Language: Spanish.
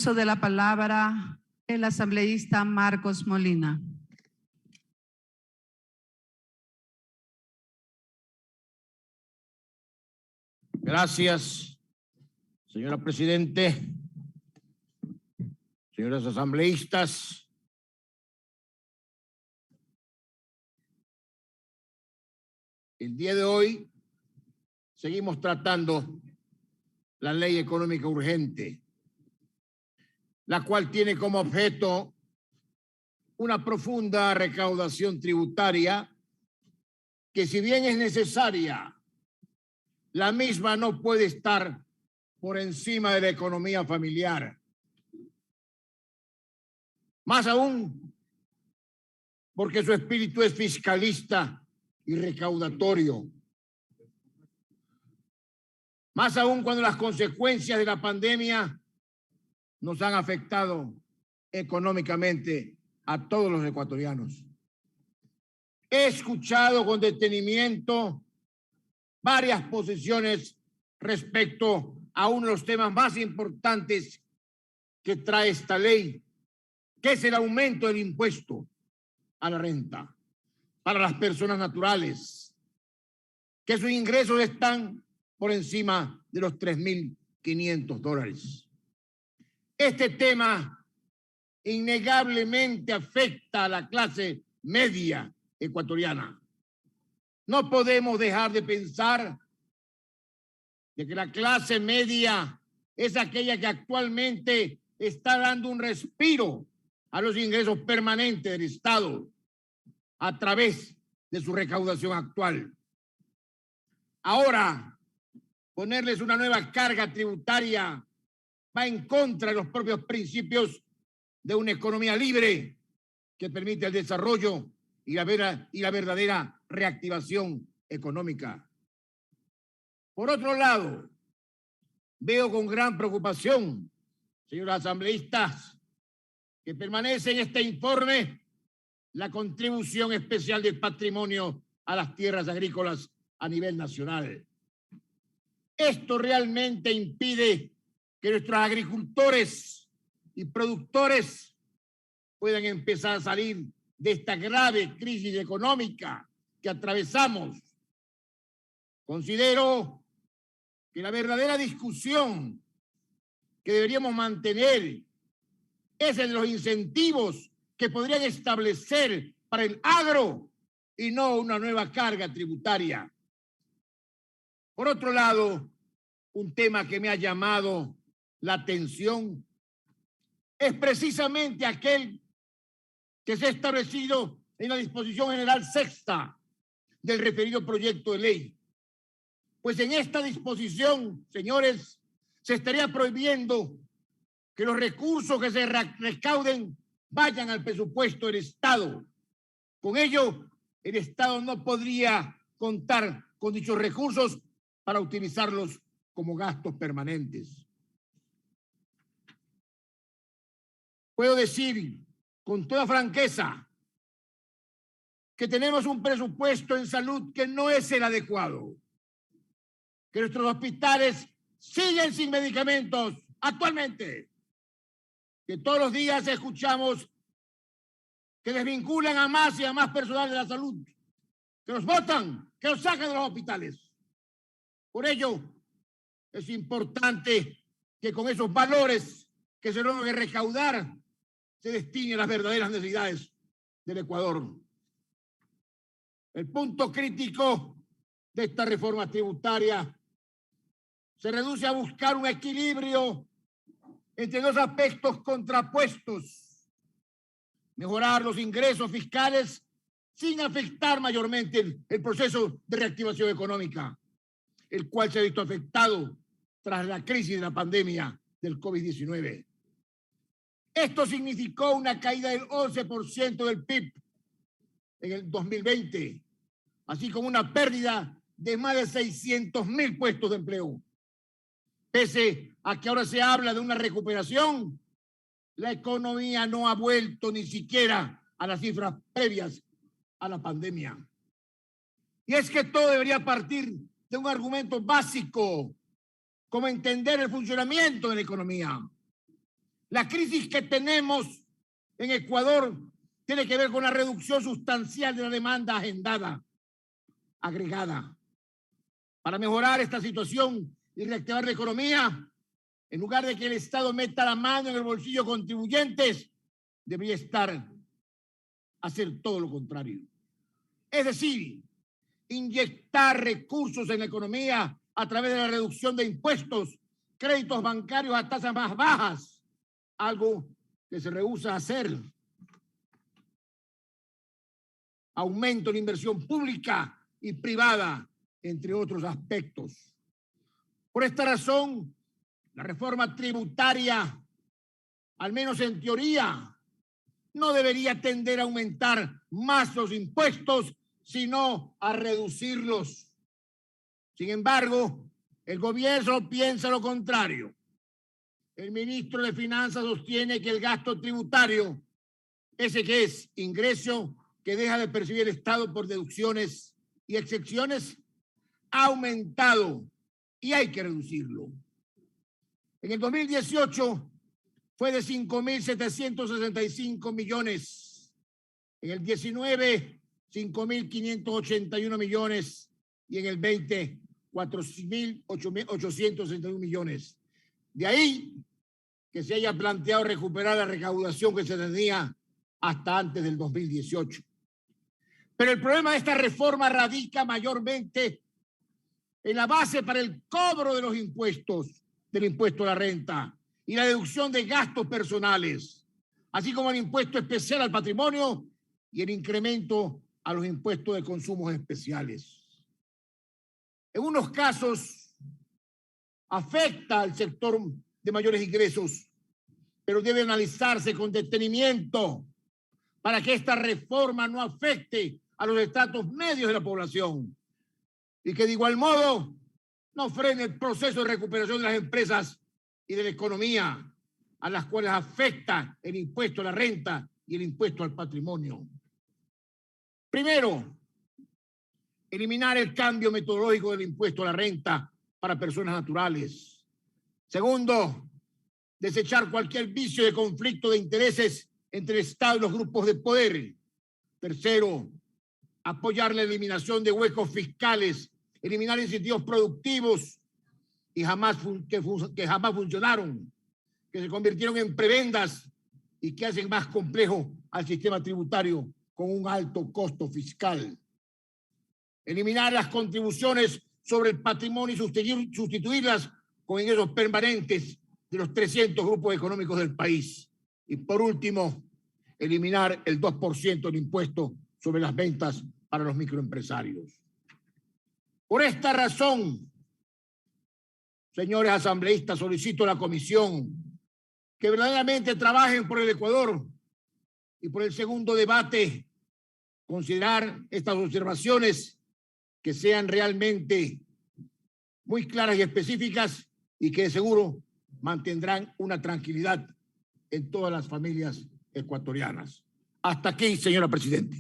Uso de la palabra el asambleísta Marcos Molina. Gracias, señora Presidente, señores asambleístas. El día de hoy seguimos tratando la ley económica urgente, la cual tiene como objeto una profunda recaudación tributaria que, si bien es necesaria, la misma no puede estar por encima de la economía familiar. Más aún, porque su espíritu es fiscalista y recaudatorio. Más aún cuando las consecuencias de la pandemia nos han afectado económicamente a todos los ecuatorianos. He escuchado con detenimiento varias posiciones respecto a uno de los temas más importantes que trae esta ley, que es el aumento del impuesto a la renta para las personas naturales, que sus ingresos están por encima de los $3.500. Este tema innegablemente afecta a la clase media ecuatoriana. No podemos dejar de pensar de que la clase media es aquella que actualmente está dando un respiro a los ingresos permanentes del Estado a través de su recaudación actual. Ahora, ponerles una nueva carga tributaria va en contra de los propios principios de una economía libre que permite el desarrollo y la verdadera reactivación económica. Por otro lado, veo con gran preocupación, señores asambleístas, que permanece en este informe la contribución especial del patrimonio a las tierras agrícolas a nivel nacional. Esto realmente impide que nuestros agricultores y productores puedan empezar a salir de esta grave crisis económica que atravesamos. Considero que la verdadera discusión que deberíamos mantener es el de los incentivos que podrían establecer para el agro y no una nueva carga tributaria. Por otro lado, un tema que me ha llamado la atención es precisamente aquel que se ha establecido en la disposición general sexta del referido proyecto de ley. Pues en esta disposición, señores, se estaría prohibiendo que los recursos que se recauden vayan al presupuesto del Estado. Con ello, el Estado no podría contar con dichos recursos para utilizarlos como gastos permanentes. Puedo decir con toda franqueza que tenemos un presupuesto en salud que no es el adecuado, que nuestros hospitales siguen sin medicamentos actualmente, que todos los días escuchamos que desvinculan a más y a más personal de la salud, que los botan, que los sacan de los hospitales. Por ello, es importante que con esos valores que se logran recaudar se destinen las verdaderas necesidades del Ecuador. El punto crítico de esta reforma tributaria se reduce a buscar un equilibrio entre dos aspectos contrapuestos: mejorar los ingresos fiscales sin afectar mayormente el proceso de reactivación económica, el cual se ha visto afectado tras la crisis de la pandemia del COVID-19. Esto significó una caída del 11% del PIB en el 2020, así como una pérdida de más de 600.000 puestos de empleo. Pese a que ahora se habla de una recuperación, la economía no ha vuelto ni siquiera a las cifras previas a la pandemia. Y es que todo debería partir de un argumento básico, como entender el funcionamiento de la economía. La crisis que tenemos en Ecuador tiene que ver con la reducción sustancial de la demanda agendada, agregada. Para mejorar esta situación y reactivar la economía, en lugar de que el Estado meta la mano en el bolsillo de contribuyentes, debería hacer todo lo contrario. Es decir, inyectar recursos en la economía a través de la reducción de impuestos, créditos bancarios a tasas más bajas, algo que se rehúsa a hacer. Aumento en inversión pública y privada, entre otros aspectos. Por esta razón, la reforma tributaria, al menos en teoría, no debería tender a aumentar más los impuestos, sino a reducirlos. Sin embargo, el gobierno piensa lo contrario. El ministro de Finanzas sostiene que el gasto tributario, ese que es ingreso que deja de percibir el Estado por deducciones y excepciones, ha aumentado y hay que reducirlo. En el 2018 fue de 5.765 millones. En el 19, 5.581 millones. Y en el 20, 4.861 millones. De ahí que se haya planteado recuperar la recaudación que se tenía hasta antes del 2018. Pero el problema de esta reforma radica mayormente en la base para el cobro de los impuestos, del impuesto a la renta y la deducción de gastos personales, así como el impuesto especial al patrimonio y el incremento a los impuestos de consumos especiales. En unos casos afecta al sector de mayores ingresos, pero debe analizarse con detenimiento para que esta reforma no afecte a los estratos medios de la población y que de igual modo no frene el proceso de recuperación de las empresas y de la economía a las cuales afecta el impuesto a la renta y el impuesto al patrimonio. Primero, eliminar el cambio metodológico del impuesto a la renta para personas naturales. Segundo, desechar cualquier vicio de conflicto de intereses entre el Estado y los grupos de poder. Tercero, apoyar la eliminación de huecos fiscales, eliminar incentivos productivos y que jamás funcionaron, que se convirtieron en prebendas y que hacen más complejo al sistema tributario con un alto costo fiscal. Eliminar las contribuciones sobre el patrimonio y sustituirlas con ingresos permanentes de los 300 grupos económicos del país. Y por último, eliminar el 2% del impuesto sobre las ventas para los microempresarios. Por esta razón, señores asambleístas, solicito a la comisión que verdaderamente trabajen por el Ecuador y por el segundo debate, considerar estas observaciones que sean realmente muy claras y específicas y que de seguro mantendrán una tranquilidad en todas las familias ecuatorianas. Hasta aquí, señora presidenta.